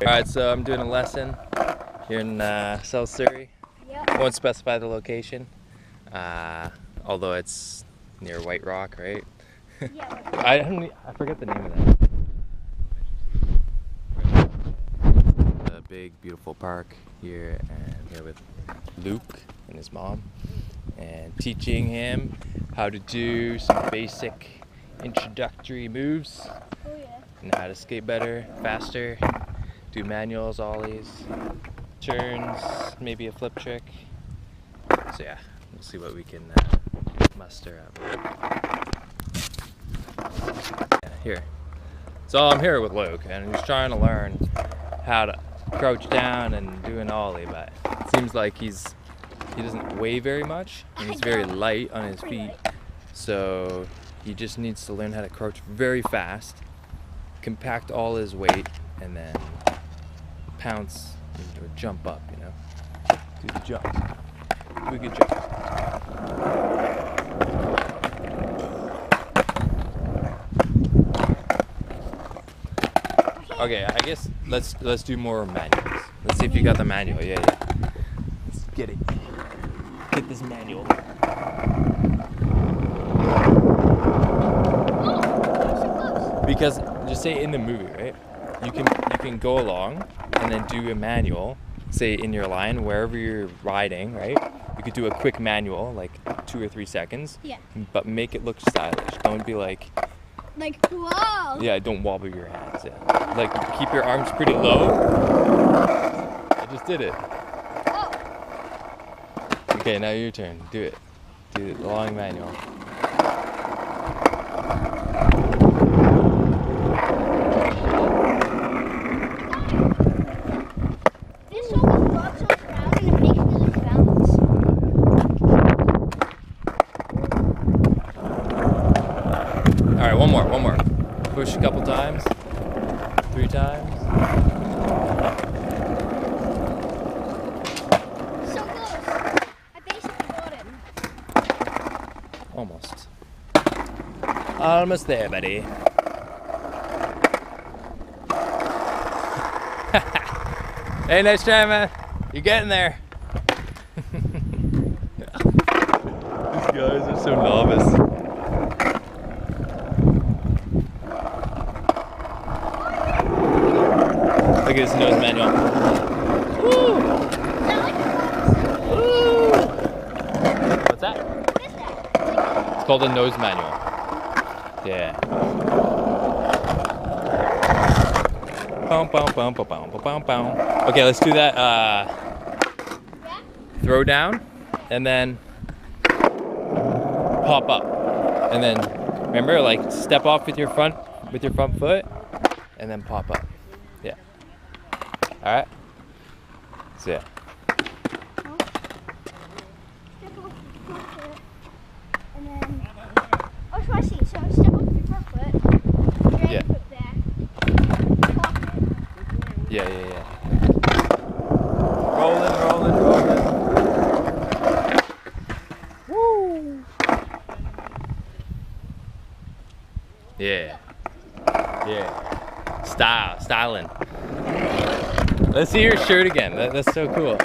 Alright, so I'm doing a lesson here in South Surrey. Yep. Won't specify the location, although it's near White Rock, right? Yeah. I forget the name of that. A big, beautiful park here, and here with Luke and his mom, and teaching him how to do some basic introductory moves Oh yeah. and how to skate better, faster, do manuals, ollies, turns, maybe a flip trick. So yeah, we'll see what we can muster up. Yeah, here. So I'm here with Luke, and he's trying to learn how to crouch down and do an ollie, but it seems like he doesn't weigh very much, and he's very light on his feet. So he just needs to learn how to crouch very fast, compact all his weight, and then pounce or jump up, you know? Do the jump. Do a good jump. Okay, I guess let's do more manuals. Let's see if you got the manual. Yeah. Let's get it. Get this manual. Because just say in the movie, right? You can go along and then do a manual, say in your line wherever you're riding, right? You could do a quick manual, like 2 or 3 seconds. Yeah. But make it look stylish. Don't be like, whoa. yeah, don't wobble your hands. Yeah. Like keep your arms pretty low. I just did it. Oh. Okay, now your turn. Do it. Do the long manual. This almost rocks us around and it makes me lose balance. Alright, one more. Push a couple times. 3 times. So close. I basically got him. Almost. Almost there, buddy. Hey, nice try, man. You're getting there. These guys are so novice. Look at his nose manual. Woo! Woo! What's that? What is that? It's called a nose manual. Yeah. Okay, let's do that. Throw down, and then pop up, and then remember, like step off with your front foot, and then pop up. Yeah. All right. So yeah. Step off your front foot. And then. Oh, so I see. So step off your front foot. Drag your foot back. Pop it. Yeah. Rolling. Woo! Yeah. Styling. Let's see your shirt again. That's so cool.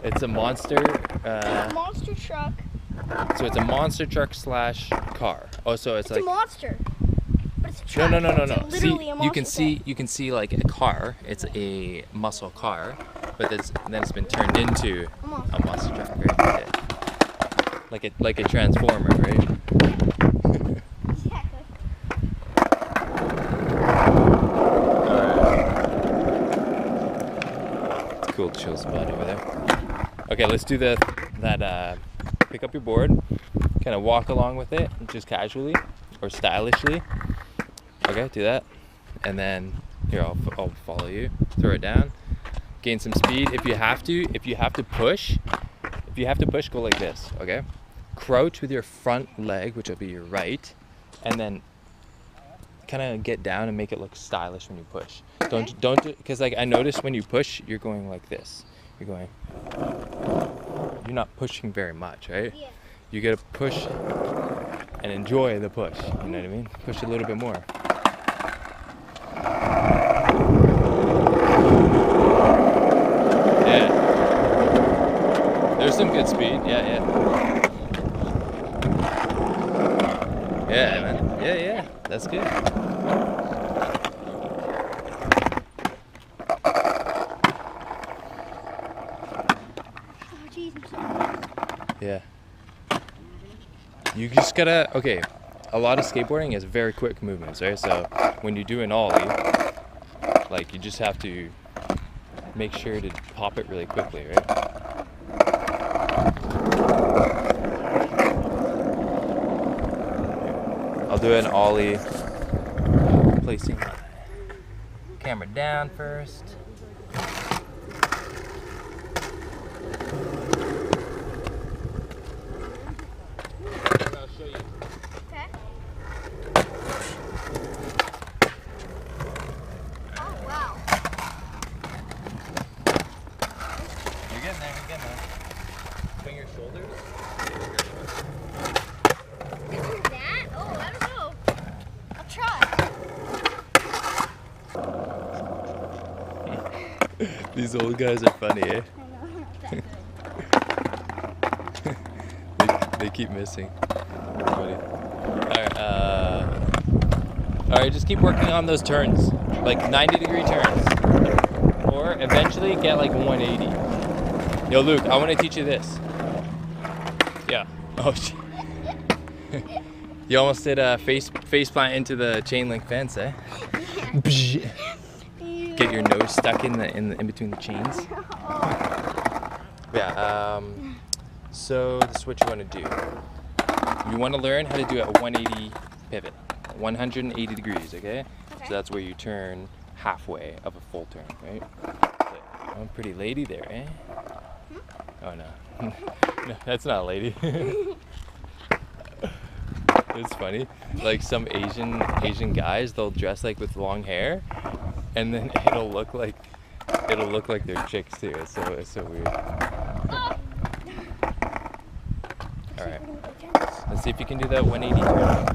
It's a monster. Monster truck. So it's a monster truck / car. Oh, so it's like a monster. But it's a truck. No. It's literally See, a monster you can see like a car. It's a muscle car, but then it's been turned into a monster truck, right? Yeah. Like a transformer, right? Exactly. It's cool to show spot over there. Okay, let's do that. Pick up your board, kind of walk along with it, just casually or stylishly. Okay, do that, and then here I'll follow you. Throw it down, gain some speed. If you have to push, go like this. Okay, crouch with your front leg, which will be your right, and then kind of get down and make it look stylish when you push. Okay. Don't because like I noticed when you push, you're going like this. You're not pushing very much, right? Yeah. You gotta push and enjoy the push. You know what I mean? Push a little bit more. some good speed. Yeah. Yeah, man. Yeah. That's good. Oh, jeez, I'm sorry. Yeah. You just gotta, okay, a lot of skateboarding is very quick movements, right? So when you do an ollie, like you just have to make sure to pop it really quickly, right? I'll do an ollie, placing my camera down first. I'll show you. Okay. Oh, wow. You're getting there. Swing your shoulders. That? Oh, I don't know. I'll try. These old guys are funny, eh? I know, not that good. They keep missing. Funny. Alright, just keep working on those turns. Like 90-degree turns. Or eventually get like 180. Yo, Luke, I want to teach you this. Yeah. Oh, shit. You almost did a face plant into the chain link fence, eh? Get your nose stuck in between the chains. Yeah. So this is what you want to do. You want to learn how to do a 180 pivot, 180 degrees. Okay. So that's where you turn halfway of a full turn, right? So, I'm a pretty lady there, eh? Oh no. No, that's not a lady. It's funny. Like some Asian guys, they'll dress like with long hair, and then it'll look like they're chicks too. It's so weird. All right. Let's see if you can do that 180 turn.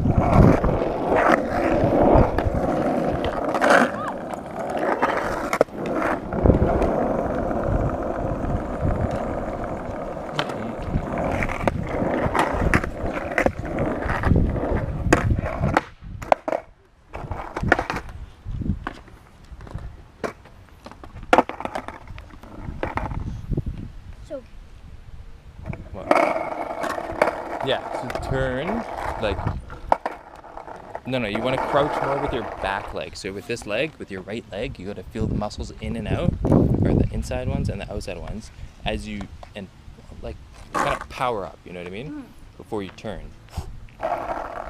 Yeah, so turn, like, no, you want to crouch more with your back leg. So with this leg, with your right leg, you got to feel the muscles in and out, or the inside ones and the outside ones, as you, and like, kind of power up, you know what I mean? Before you turn.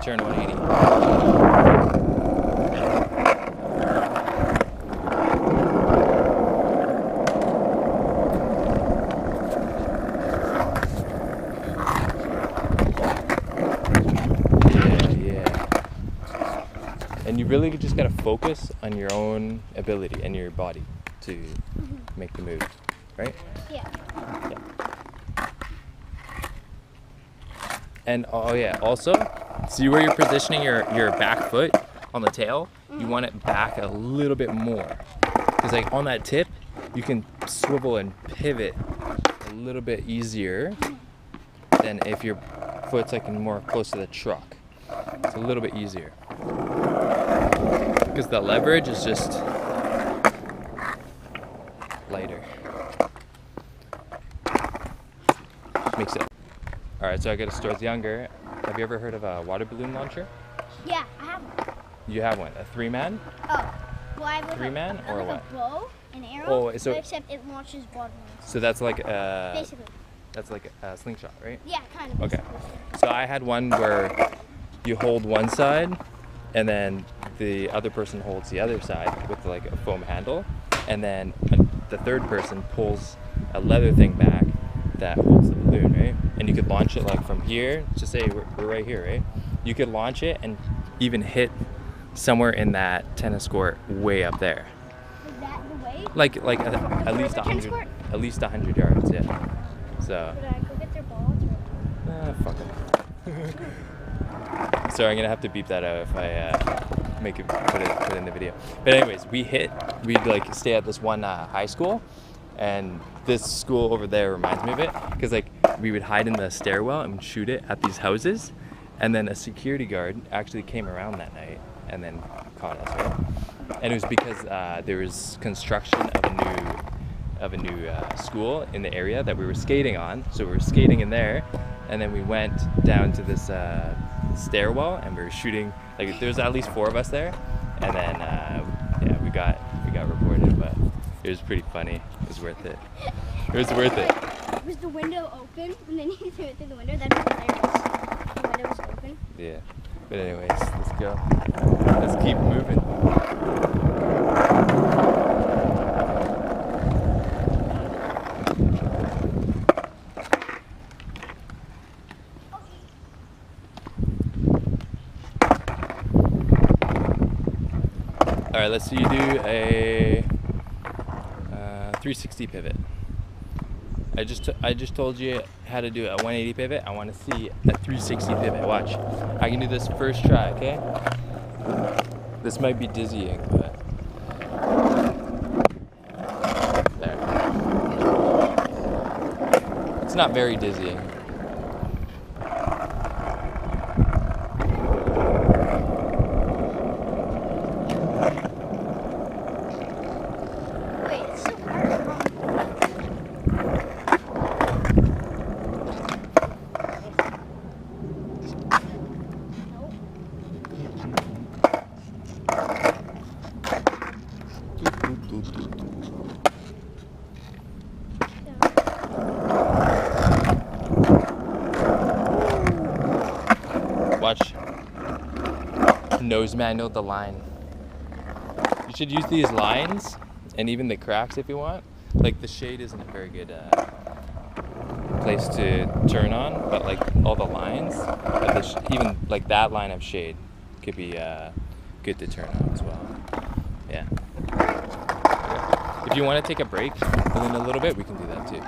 Turn 180. And you really just gotta focus on your own ability and your body to make the move, right? Yeah. And oh yeah, also, see where you're positioning your back foot on the tail? You want it back a little bit more. Because like on that tip, you can swivel and pivot a little bit easier than if your foot's like more close to the truck. It's a little bit easier. Because the leverage is just lighter. Makes it. Alright, so I got a story. Younger. Have you ever heard of a water balloon launcher? Yeah, I have one. You have one? A 3-man? Oh. Well, I have like 3-man or like what? a bow, an arrow, Oh, so except it launches water balloons. So that's like Basically. That's like a slingshot, right? Yeah, kind of. Okay. So I had one where you hold one side and then the other person holds the other side with like a foam handle, and then the third person pulls a leather thing back that holds the balloon, right? And you could launch it like from here, just say we're right here, right? You could launch it and even hit somewhere in that tennis court way up there. Is that the way? Like at least 100 yards, yeah. So. Should I go get their balls? Fuck it. Sorry, I'm gonna have to beep that out if I make it put it in the video. But anyways, we'd like stay at this one high school, and this school over there reminds me of it, because like we would hide in the stairwell and shoot it at these houses, and then a security guard actually came around that night and then caught us, right? And it was because there was construction of a new school in the area that we were skating on. So we were skating in there, and then we went down to this stairwell and we were shooting. Like there's at least 4 of us there, and then yeah, we got reported, but it was pretty funny. It was worth it. It was worth it. Was the window open and then you threw it through the window? That'd be hilarious. The window was open. Yeah. But anyways, let's go. Let's keep moving. All right, let's see you do a 360 pivot. I just told you how to do a 180 pivot. I want to see a 360 pivot. Watch. I can do this first try, okay? This might be dizzying, but there. It's not very dizzying. Watch. Nose manual the line. You should use these lines and even the cracks if you want. Like the shade isn't a very good place to turn on, but like all the lines, even like that line of shade could be good to turn on as well. Yeah. If you want to take a break within a little bit, we can do that too.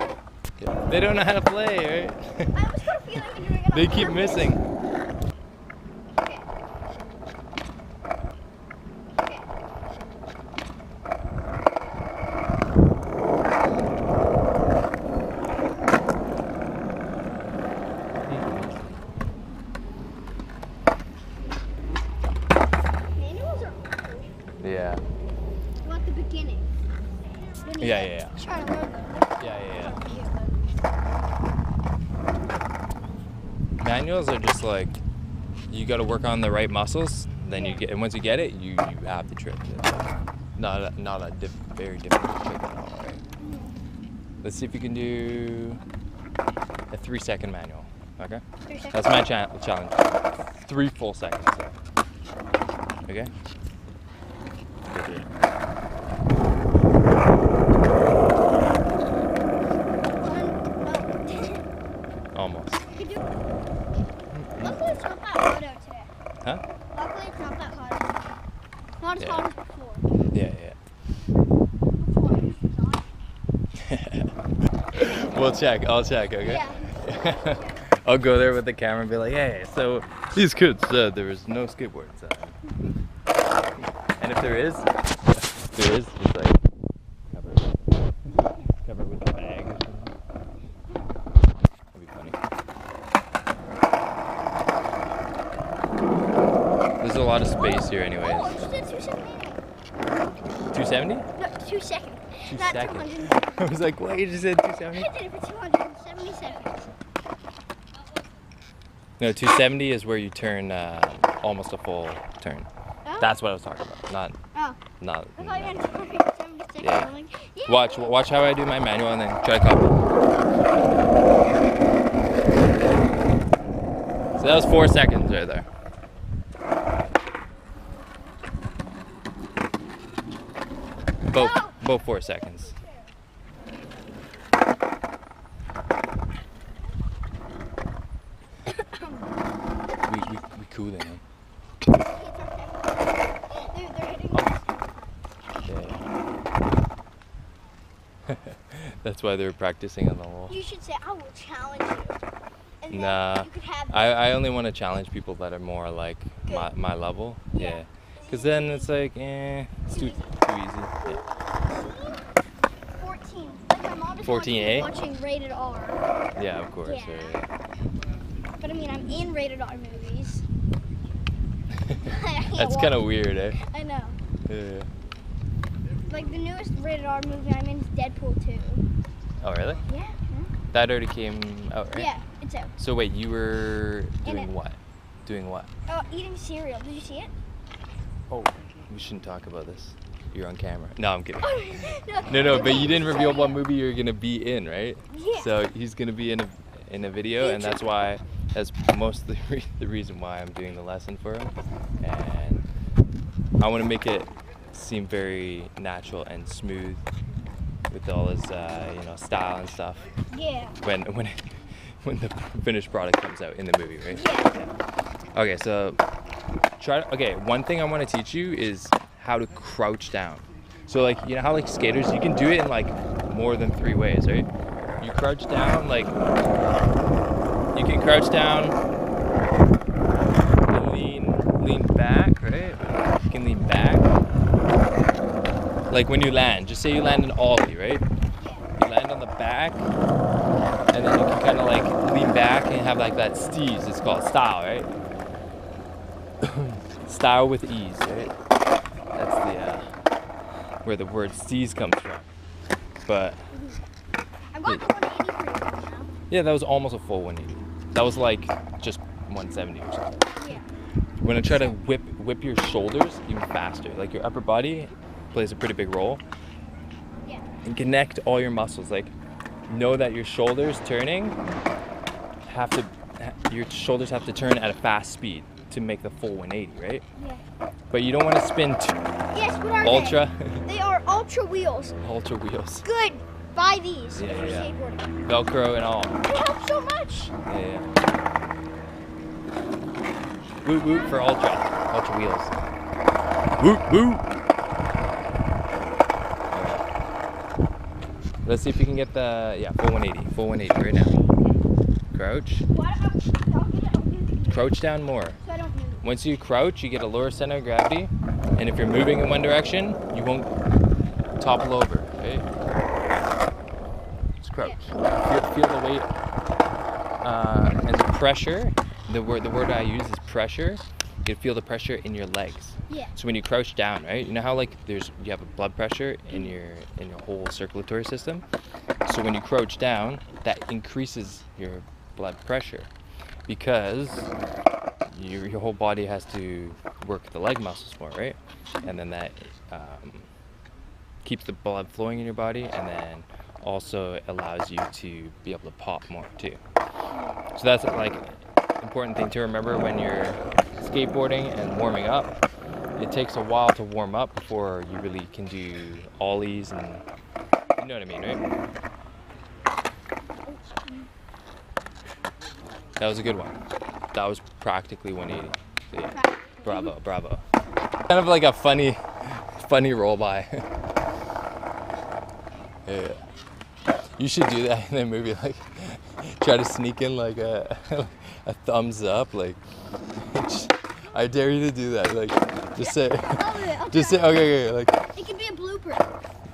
Yeah. They don't know how to play, right? I was so feeling when you were gonna They keep missing. Yeah. Well, at the beginning. Yeah. Trying to learn them. Yeah. Manuals are just like, you got to work on the right muscles. Then you get, and once you get it, you have the trick. Not a very difficult trick at all, right? Let's see if you can do a 3-second manual. Okay. 3 seconds. That's my challenge. 3 full seconds. Okay. Almost. Luckily it's not that hot out today. Huh? Luckily it's not that hot. Not as hot as before. Yeah. We'll check. I'll check, okay? Yeah. I'll go there with the camera and be like, hey, so these kids said there was no skateboard inside. And if there is, it's like cover it with a bag. That'd be funny. There's a lot of space here anyways. Oh, just did 270. 270? No, 2 seconds. 2 Not seconds. 200. I was like, what? You just said 270? I did it for 270 seconds. No, 270 is where you turn almost a full turn. Oh? That's what I was talking about. Not. I thought you meant 270 seconds. Yeah. I'm like, yeah. Watch how I do my manual and then try to copy. So that was 4 seconds right there. Both 4 seconds. we cooling, eh? They're hitting Yeah. That's why they were practicing on the wall. You should say, I will challenge you. And then Nah, you could have I only want to challenge people that are more like my level. Yeah. Because then it's like, it's too easy. Yeah. 14. Like my mom 14A? watching rated R. Yeah, of course. Yeah. Right. But I mean, I'm in rated R movies. That's kind of weird, eh? I know. Yeah. Like the newest rated R movie I'm in is Deadpool 2. Oh, really? Yeah. That already came out, right? Yeah, it's out. So wait, you were In doing it. what? Doing what? Oh, eating cereal. Did you see it? Oh, we shouldn't talk about this. You're on camera. No, I'm kidding. No, No, but you didn't reveal what movie you're gonna be in, right? Yeah. So he's gonna be in a video, and that's mostly the reason why I'm doing the lesson for him. And I want to make it seem very natural and smooth with all his, style and stuff. Yeah. When the finished product comes out in the movie, right? Yeah. Okay, so one thing I want to teach you is how to crouch down. So like, you know how like skaters, you can do it in like more than 3 ways, right? You crouch down, like, you can crouch down and lean back, right? You can lean back. Like when you land, just say you land an ollie, right? You land on the back, and then you can kind of like lean back and have like that steez, it's called style, right? Style with ease, right? That's the where the word steez comes from. But I got the 180 for you now. yeah, that was almost a full 180. That was like just 170 or something. Yeah. When I try to whip your shoulders even faster, like your upper body plays a pretty big role. Yeah. And connect all your muscles. Like, know that your shoulders turning your shoulders have to turn at a fast speed to make the full 180, right? Yeah. But you don't want to spin Yes, what are ultra. They are ultra wheels. Ultra wheels. Good. Buy these Yeah, for yeah. skateboarding. Velcro and all. They help so much. Yeah. Woot woot for ultra wheels. Woot woot. Alright. Let's see if you can get the full 180 right now. Crouch. Crouch down more. So I don't move. Once you crouch, you get a lower center of gravity, and if you're moving in one direction, you won't topple over. Okay. Just crouch. Feel the weight and the pressure. The word I use is pressure. You can feel the pressure in your legs. Yeah. So when you crouch down, right? You know how like you have a blood pressure in your whole circulatory system. So when you crouch down, that increases your blood pressure because your whole body has to work the leg muscles more, right? And then that keeps the blood flowing in your body, and then also allows you to be able to pop more too. So that's like important thing to remember when you're skateboarding and warming up. It takes a while to warm up before you really can do ollies, and you know what I mean, right? That was a good one. That was practically 180. So yeah, bravo. Kind of like a funny roll by. Yeah. You should do that in a movie, like try to sneak in like a thumbs up, like I dare you to do that, like just say okay, like It could be a blooper.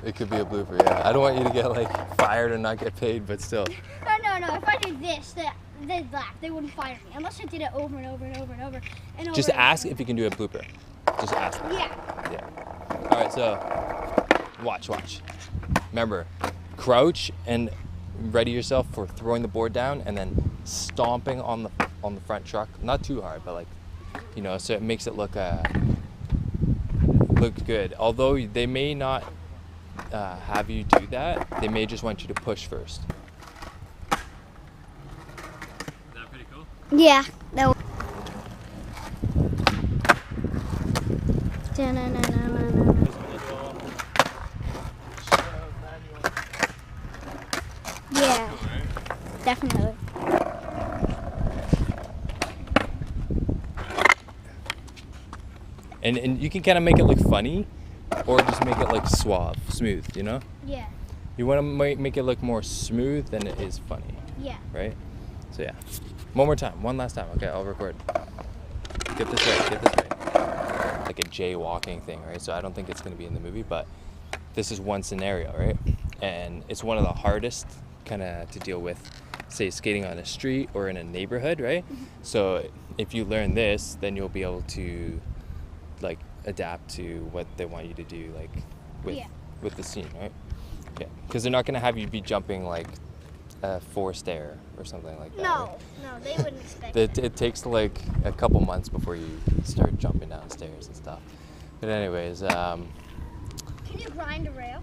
it could be a blooper, yeah. I don't want you to get like fired or not get paid, but still. No. If I did this, they'd laugh. They wouldn't fire me unless I did it over and over and over and over and over. Just ask if you can do a blooper. Just ask them. Yeah. All right, so watch. Remember, crouch and ready yourself for throwing the board down and then stomping on the front truck. Not too hard, but like, so it makes it look good. Although they may not have you do that, they may just want you to push first. Is that pretty cool? Yeah. Yeah, definitely. And you can kind of make it look funny, or just make it look smooth, Yeah. You want to make it look more smooth than it is funny, Yeah. right? So yeah, one last time. Okay, I'll record. Get this right. Like a jaywalking thing, right? So I don't think it's going to be in the movie, but this is one scenario, right? and it's one of the hardest kind of to deal with, say, skating on a street or in a neighborhood, right? So if you learn this, then you'll be able to like adapt to what they want you to do, like with the scene, right? Yeah, because they're not going to have you be jumping like a forced air or something like that. No, right? no, they wouldn't expect It takes like a couple months before you start jumping downstairs and stuff. But anyways, Can you grind a rail?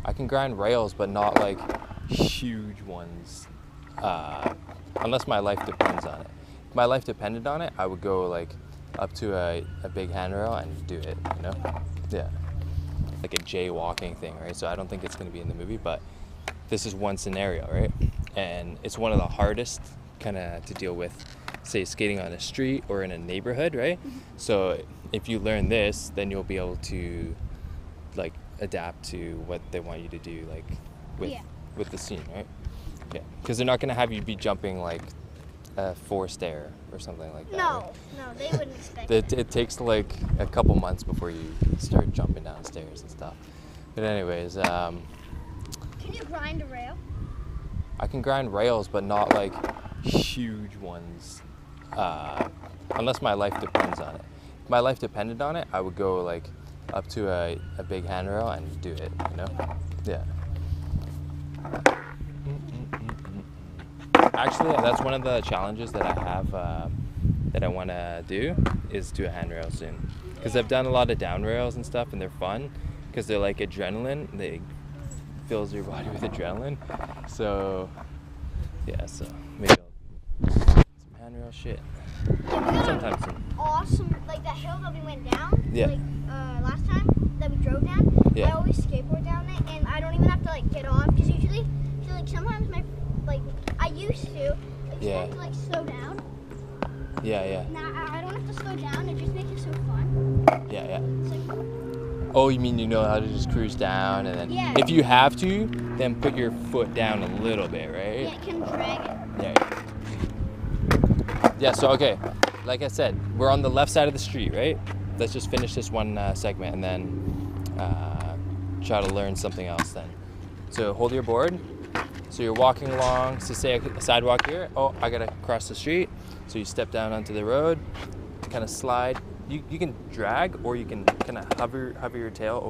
I can grind rails, but not like huge ones, unless my life depends on it. If my life depended on it, I would go like up to a big handrail and do it, you know? Yeah. Like a jaywalking thing, right? So I don't think it's going to be in the movie, but this is one scenario, right? And it's one of the hardest kind of to deal with, say, skating on a street or in a neighborhood, right? So if you learn this, then you'll be able to like adapt to what they want you to do, like with the scene, right? Yeah, because they're not going to have you be jumping like a forced air or something like that. No, right? no, they wouldn't expect It takes like a couple months before you start jumping downstairs and stuff. But anyways, Can you grind a rail? I can grind rails, but not like huge ones, unless my life depends on it. If my life depended on it, I would go like up to a big handrail and do it, you know? Yeah. Actually, that's one of the challenges that I have that I want to do, is do a handrail soon. Because I've done a lot of down rails and stuff, and they're fun because they're like adrenaline. They fills your body with adrenaline. So yeah, so maybe I'll do some handrail shit sometime soon. Awesome, like that hill that we went down. Yeah. Like last time that we drove down. Yeah. I always skateboard down it, and I don't even have to like get off, because usually, like sometimes I used to. Like, Yeah. have to like slow down. Yeah. Now I don't have to slow down. It just makes it so fun. Yeah. It's like, Oh, you mean you know how to just cruise down, and then Yeah. if you have to, then put your foot down a little bit, right? yeah, it can drag it. Yeah, so okay, like I said, we're on the left side of the street, right? Let's just finish this one segment and then try to learn something else then. So hold your board. So you're walking along, so say a sidewalk here. Oh, I gotta cross the street. So you step down onto the road, kind of slide. You can drag, or you can kind of hover your tail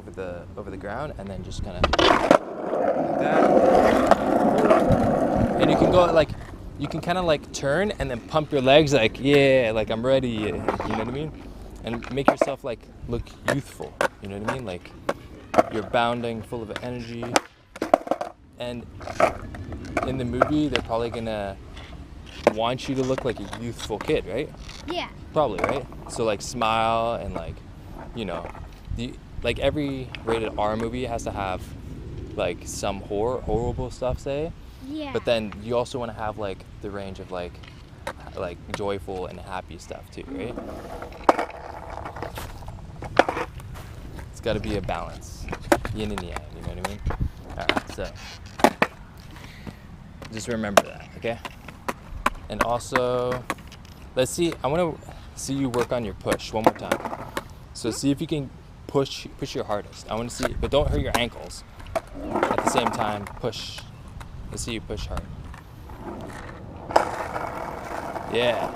over the ground, and then just kind of like that. And you can go like, you can kind of like turn and then pump your legs like, yeah, like I'm ready, you know what I mean? And make yourself like look youthful, you know what I mean? Like you're bounding, full of energy. And in the movie, they're probably gonna want you to look like a youthful kid, right? Yeah. Probably, right? So like smile and like, you know, like every rated R movie has to have like some horrible stuff, say. Yeah. But then you also want to have like the range of like joyful and happy stuff too, right? It's got to be a balance, yin and yang. You know what I mean? All right, so just remember that, okay? And also, let's see. I want to see you work on your push one more time. So see if you can push your hardest. I want to see, but don't hurt your ankles. At the same time, push. Let's see you push hard. Yeah.